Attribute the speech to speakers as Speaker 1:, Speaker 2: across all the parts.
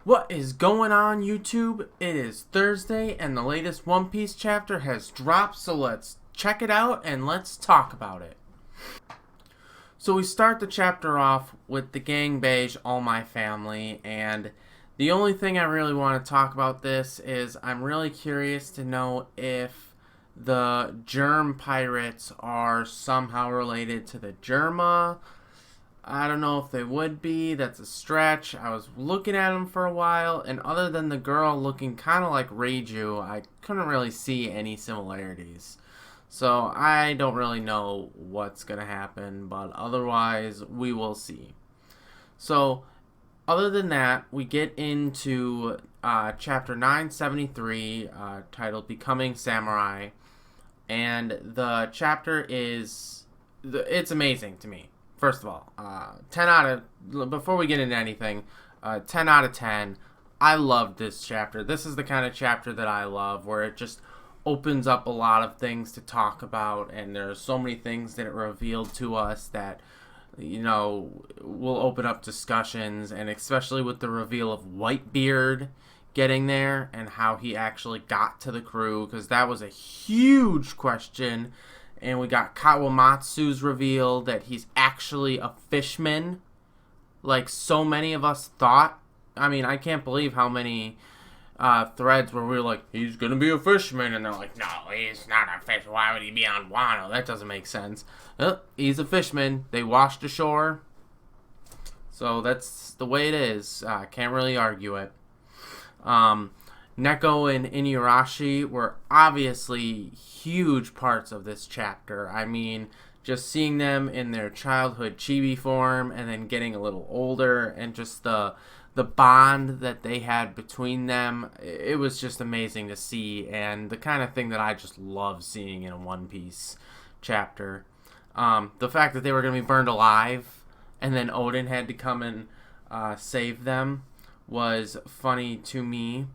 Speaker 1: What is going on, YouTube? It is Thursday and the latest One Piece chapter has dropped, so let's check it out and let's talk about it. So we start the chapter off with the gang beige, all my family, and the only thing I really want to talk about this is I'm really curious to know if the germ pirates are somehow related to the Germa. I don't know if they would be. That's a stretch. I was looking at them for a while, and other than the girl looking kind of like Reiju, I couldn't really see any similarities. So I don't really know what's going to happen, but otherwise, we will see. So, other than that, we get into chapter 973, titled Becoming Samurai, and the chapter is. It's amazing to me. First of all, 10 out of, before we get into anything, 10 out of 10. I loved this chapter. This is the kind of chapter that I love, where it just opens up a lot of things to talk about, and there's so many things that it revealed to us that, will open up discussions, and especially with the reveal of Whitebeard getting there and how he actually got to the crew, because that was a huge question. And we got Kawamatsu's reveal that he's actually a fishman, like so many of us thought. I mean, I can't believe how many threads where we were like, he's going to be a fisherman. And they're like, no, he's not a fish. Why would he be on Wano? That doesn't make sense. He's a fishman. They washed ashore. So that's the way it is. Can't really argue it. Neko and Inuyasha were obviously huge parts of this chapter. I mean, just seeing them in their childhood chibi form and then getting a little older and just the bond that they had between them, it was just amazing to see, and the kind of thing that I just love seeing in a One Piece chapter. The fact that they were going to be burned alive and then Oden had to come and save them was funny to me.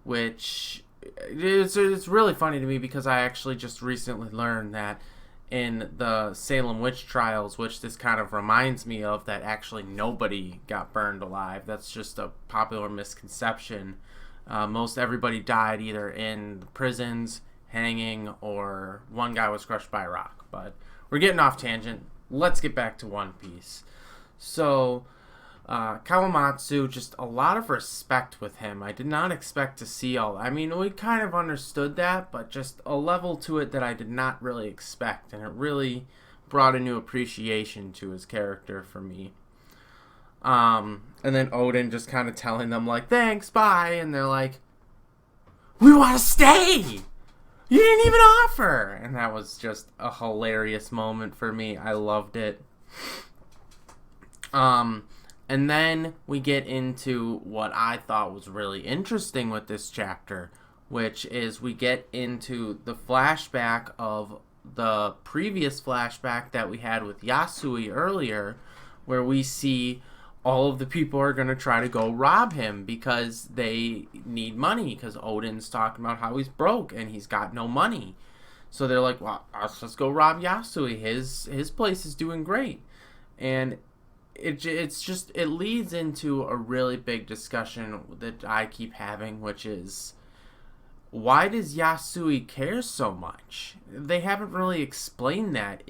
Speaker 1: Which it's really funny to me because I actually just recently learned that in the Salem witch trials, which this kind of reminds me of, that actually nobody got burned alive. That's just a popular misconception. Most everybody died either in the prisons, hanging, or one guy was crushed by a rock. But we're getting off tangent. Let's get back to One Piece. So Kawamatsu, just a lot of respect with him. I did not expect to see all. I mean, we kind of understood that, but just a level to it that I did not really expect, and it really brought a new appreciation to his character for me. And then Oden just kind of telling them like, "Thanks, bye," and they're like, "We want to stay. You didn't even offer," and that was just a hilarious moment for me. I loved it. And then we get into what I thought was really interesting with this chapter, which is we get into the flashback of the previous flashback that we had with Yasui earlier, where we see all of the people are going to try to go rob him because they need money, because Oden's talking about how he's broke and he's got no money. So they're like, well, let's just go rob Yasui. His place is doing great. And it leads into a really big discussion that I keep having, which is, why does Yasui care so much? They haven't really explained that.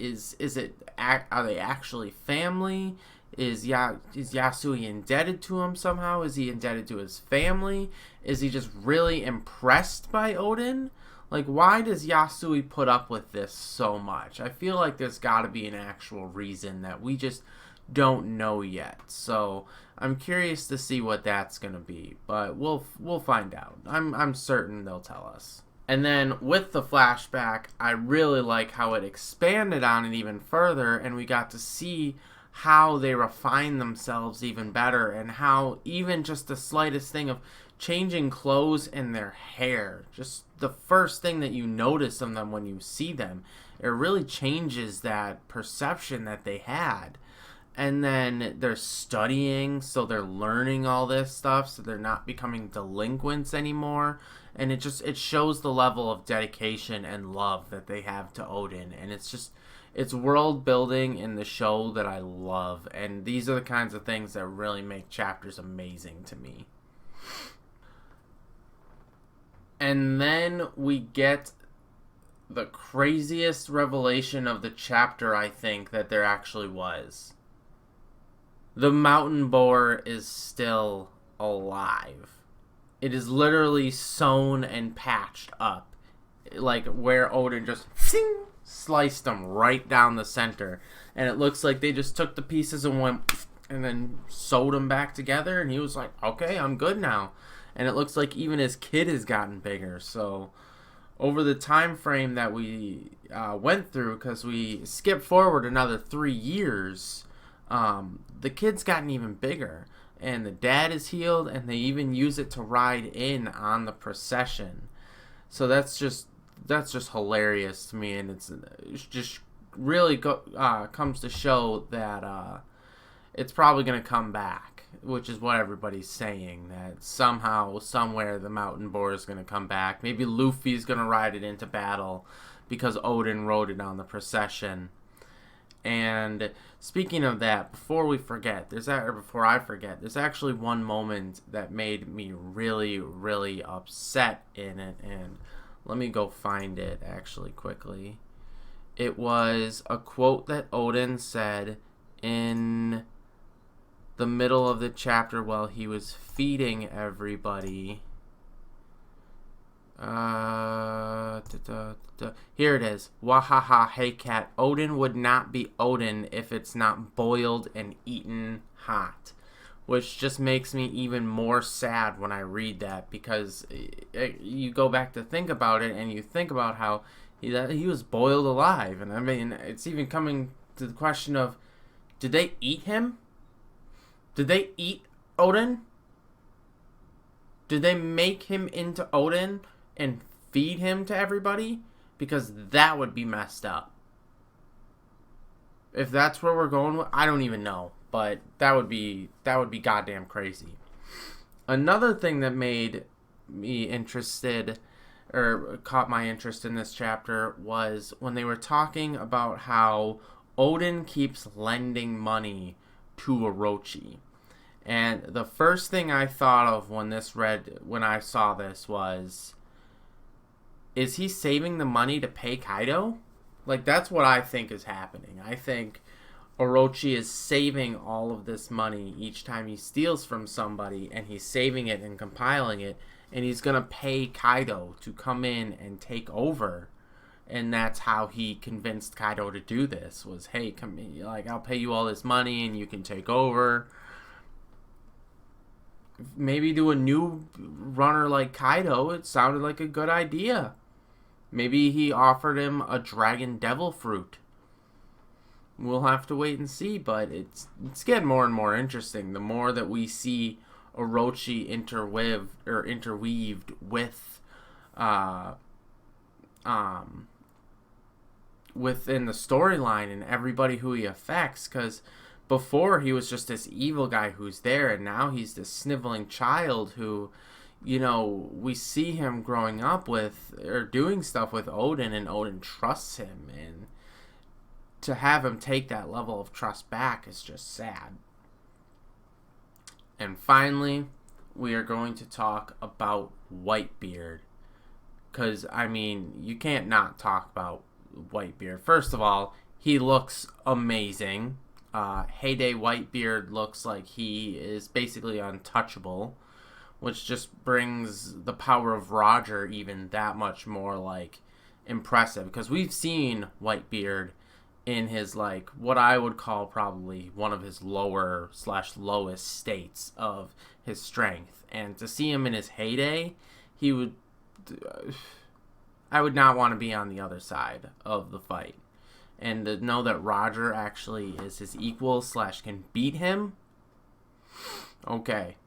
Speaker 1: Are they actually family? Is Yasui indebted to him somehow? Is he indebted to his family? Is he just really impressed by Oden? Like, why does Yasui put up with this so much? I feel like there's got to be an actual reason that we just don't know yet. So I'm curious to see what that's gonna be, but we'll find out. I'm certain they'll tell us. And then with the flashback, I really like how it expanded on it even further, and we got to see how they refine themselves even better, and how even just the slightest thing of changing clothes and their hair, just the first thing that you notice of them when you see them, it really changes that perception that they had. And then they're studying, so they're learning all this stuff, so they're not becoming delinquents anymore. And it shows the level of dedication and love that they have to Oden. And it's world building in the show that I love. And these are the kinds of things that really make chapters amazing to me. And then we get the craziest revelation of the chapter, I think, that there actually was. The mountain boar is still alive. It is literally sewn and patched up. Like where Oden just sliced them right down the center. And it looks like they just took the pieces and went and then sewed them back together. And he was like, okay, I'm good now. And it looks like even his kid has gotten bigger. So over the time frame that we went through, because we skipped forward another 3 years, the kid's gotten even bigger. And the dad is healed, and they even use it to ride in on the procession. So that's just hilarious to me, and it's just really comes to show that it's probably going to come back, which is what everybody's saying, that somehow, somewhere, the mountain boar is going to come back. Maybe Luffy's going to ride it into battle because Oden rode it on the procession. And speaking of that, before I forget, there's actually one moment that made me really, really upset in it, and let me go find it actually quickly. It was a quote that Oden said in the middle of the chapter while he was feeding everybody. Here it is. Wahaha, hey cat. Oden would not be Oden if it's not boiled and eaten hot. Which just makes me even more sad when I read that, because you go back to think about it and you think about how he was boiled alive. And I mean, it's even coming to the question of, did they eat him? Did they eat Oden? Did they make him into Oden and feed him to everybody? Because that would be messed up. If that's where we're going with, I don't even know, but that would be goddamn crazy. Another thing that made me interested, or caught my interest in this chapter, was when they were talking about how Oden keeps lending money to Orochi. And the first thing I thought of when I saw this was, is he saving the money to pay Kaido? Like, that's what I think is happening. I think Orochi is saving all of this money each time he steals from somebody, and he's saving it and compiling it, and he's going to pay Kaido to come in and take over. And that's how he convinced Kaido to do this, was, hey, come in, like, I'll pay you all this money and you can take over. Maybe do a new runner like Kaido. It sounded like a good idea. Maybe he offered him a dragon devil fruit. We'll have to wait and see, but it's getting more and more interesting. The more that we see Orochi interweaved with within the storyline and everybody who he affects, because before he was just this evil guy who's there, and now he's this sniveling child who, you know, we see him growing up with, or doing stuff with Oden, and Oden trusts him, and to have him take that level of trust back is just sad. And finally, we are going to talk about Whitebeard, because, I mean, you can't not talk about Whitebeard. First of all, he looks amazing. Heyday Whitebeard looks like he is basically untouchable, which just brings the power of Roger even that much more, like, impressive, because we've seen Whitebeard in his, like, what I would call probably one of his lower/lowest states of his strength, and to see him in his heyday, I would not want to be on the other side of the fight. And to know that Roger actually is his equal / can beat him, okay,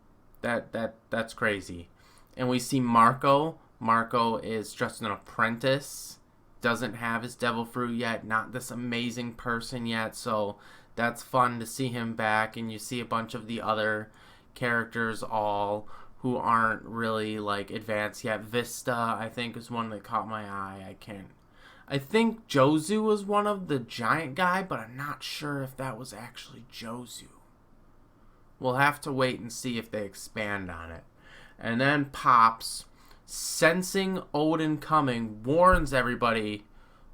Speaker 1: that's crazy. And we see Marco. Marco is just an apprentice, doesn't have his devil fruit yet, not this amazing person yet, so that's fun to see him back. And you see a bunch of the other characters all who aren't really, like, advanced yet. Vista, I think, is one that caught my eye. I think Jozu was one of the giant guy, but I'm not sure if that was actually Jozu. We'll have to wait and see if they expand on it. And then Pops, sensing Oden coming, warns everybody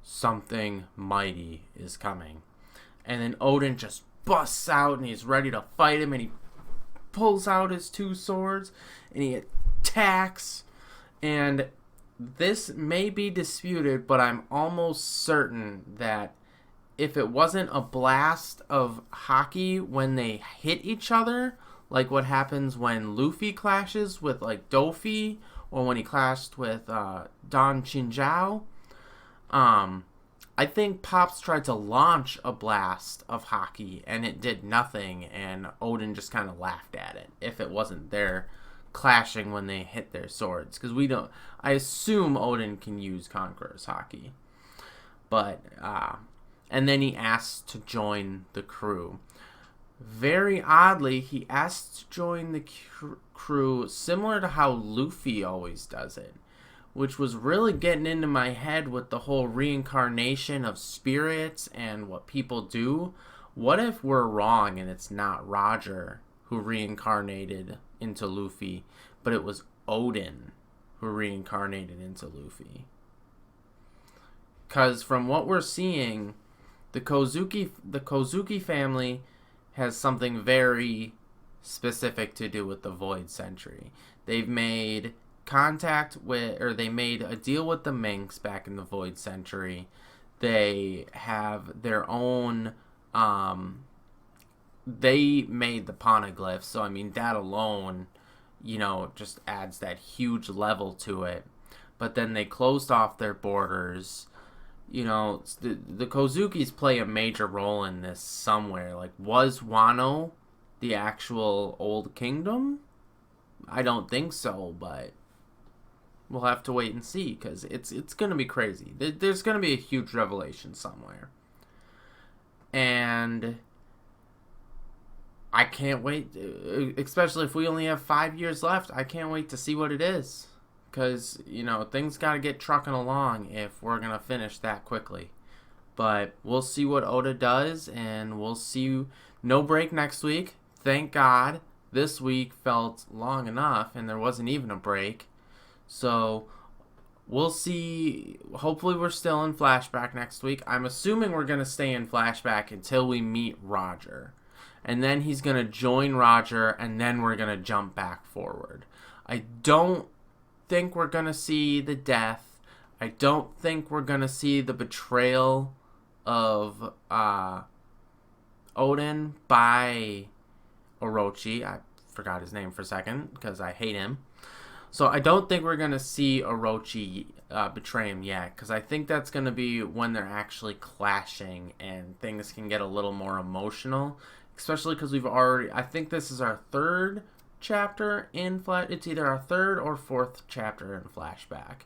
Speaker 1: something mighty is coming. And then Oden just busts out and he's ready to fight him, and he pulls out his 2 swords and he attacks. And this may be disputed, but I'm almost certain that if it wasn't a blast of haki when they hit each other, like what happens when Luffy clashes with like Dofi, or when he clashed with Don Chinzhou, I think Pops tried to launch a blast of haki and it did nothing, and Oden just kind of laughed at it if it wasn't there clashing when they hit their swords, because I assume Oden can use Conqueror's haki. But and then he asks to join the crew. Very oddly, he asks to join the crew similar to how Luffy always does it, which was really getting into my head with the whole reincarnation of spirits and what people do. What if we're wrong and it's not Roger who reincarnated into Luffy, but it was Oden who reincarnated into Luffy? Because from what we're seeing, the Kozuki family has something very specific to do with the Void Century. They've made contact with, or they made a deal with the Minks back in the Void Century. They have their own, they made the poneglyphs, so I mean that alone, just adds that huge level to it. But then they closed off their borders. The Kozukis play a major role in this somewhere. Like, was Wano the actual old kingdom? I don't think so, but we'll have to wait and see, because it's going to be crazy. There's going to be a huge revelation somewhere. And I can't wait, especially if we only have 5 years left. I can't wait to see what it is. Because, things got to get trucking along if we're going to finish that quickly. But we'll see what Oda does, and we'll see. No break next week. Thank God. This week felt long enough, and there wasn't even a break. So, we'll see. Hopefully we're still in flashback next week. I'm assuming we're going to stay in flashback until we meet Roger. And then he's going to join Roger, and then we're going to jump back forward. I don't think we're going to see the death. I don't think we're going to see the betrayal of Oden by Orochi. I forgot his name for a second because I hate him. So I don't think we're going to see Orochi betray him yet, because I think that's going to be when they're actually clashing and things can get a little more emotional, especially because I think this is our 3rd chapter in it's either our 3rd or 4th chapter in flashback.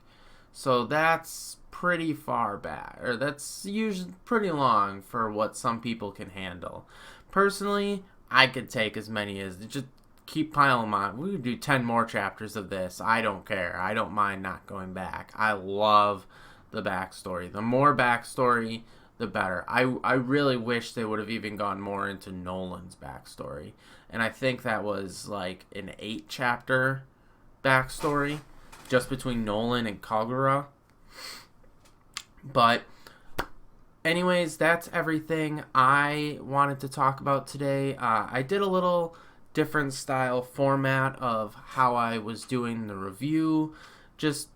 Speaker 1: So that's pretty far back, or that's usually pretty long for what some people can handle. Personally, I could take as many as, just keep piling them on. We could do 10 more chapters of this. I don't care. I don't mind not going back. I love the backstory. The more backstory, the better. I really wish they would have even gone more into Nolan's backstory. And I think that was like an 8-chapter backstory just between Nolan and Kagura. But anyways, that's everything I wanted to talk about today. I did a little different style format of how I was doing the review. Just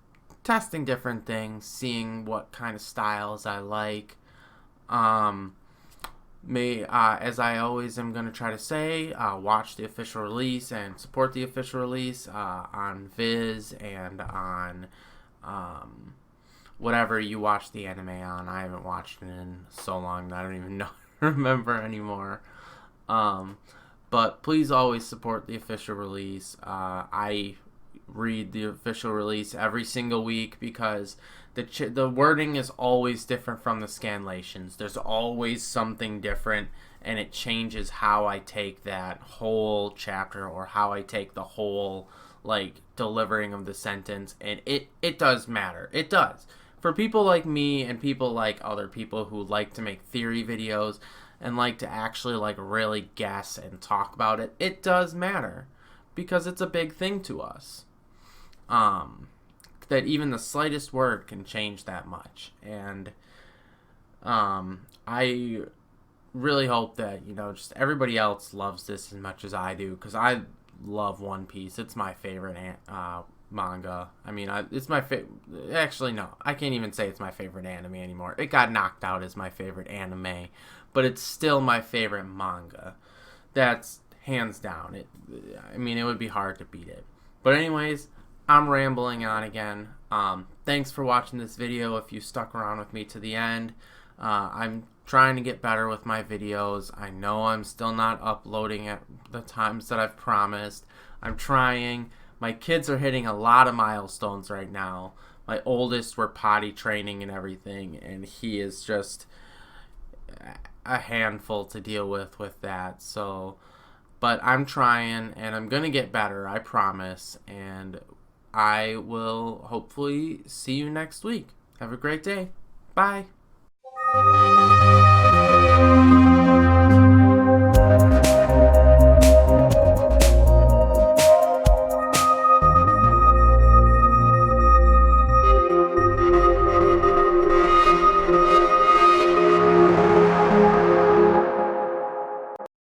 Speaker 1: testing different things, seeing what kind of styles I like. As I always am going to try to say, watch the official release and support the official release on Viz and on whatever you watch the anime on. I haven't watched it in so long that I don't even remember anymore. But please always support the official release. I read the official release every single week because the wording is always different from the scanlations. There's always something different, and it changes how I take that whole chapter or how I take the whole delivering of the sentence, and it does matter. It does. For people like me and people like other people who like to make theory videos and like to actually really guess and talk about it, it does matter because it's a big thing to us. that even the slightest word can change that much. And I really hope that, just everybody else loves this as much as I do, because I love One Piece. It's my favorite manga. I mean, it's my favorite. Actually, no, I can't even say it's my favorite anime anymore. It got knocked out as my favorite anime, but it's still my favorite manga. That's hands down. It would be hard to beat it. But anyways, I'm rambling on again. Thanks for watching this video. If you stuck around with me to the end, I'm trying to get better with my videos. I know I'm still not uploading at the times that I've promised. I'm trying. My kids are hitting a lot of milestones right now. My oldest, we're potty training and everything, and he is just a handful to deal with that. So, but I'm trying, and I'm going to get better, I promise, and I will hopefully see you next week. Have a great day. Bye.